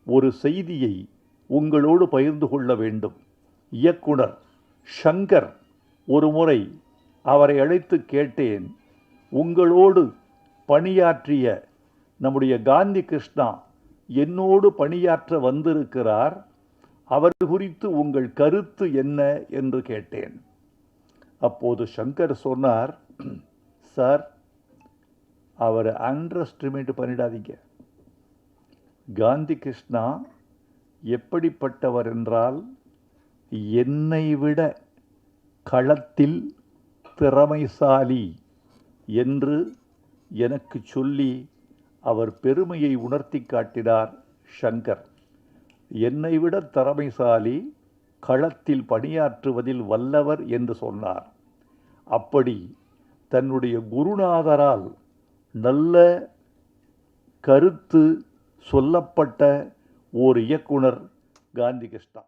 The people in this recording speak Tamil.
ஒரு செய்தியை உங்களோடு பகிர்ந்து கொள்ள வேண்டும். இயக்குனர் ஷங்கர் ஒரு முறை அவரை அழைத்து கேட்டேன், உங்களோடு பணியாற்றிய நம்முடைய காந்தி கிருஷ்ணா என்னோடு பணியாற்ற வந்திருக்கிறார், அவர் குறித்து உங்கள் கருத்து என்ன என்று கேட்டேன். அப்போது ஷங்கர் சொன்னார், சார், அவர் அண்டர் எஸ்டிமேட் பண்ணிடாதீங்க. காந்தி கிருஷ்ணா எப்படிப்பட்டவர் என்றால், என்னை விட களத்தில் திறமைசாலி என்று எனக்கு சொல்லி அவர் பெருமையை உணர்த்தி காட்டினார் ஷங்கர். என்னை விட திறமைசாலி, களத்தில் பணியாற்றுவதில் வல்லவர் என்று சொன்னார். அப்படி தன்னுடைய குருநாதரால் நல்ல கருத்து சொல்லப்பட்ட ஓர் இயக்குனர் காந்தி கிருஷ்ணா.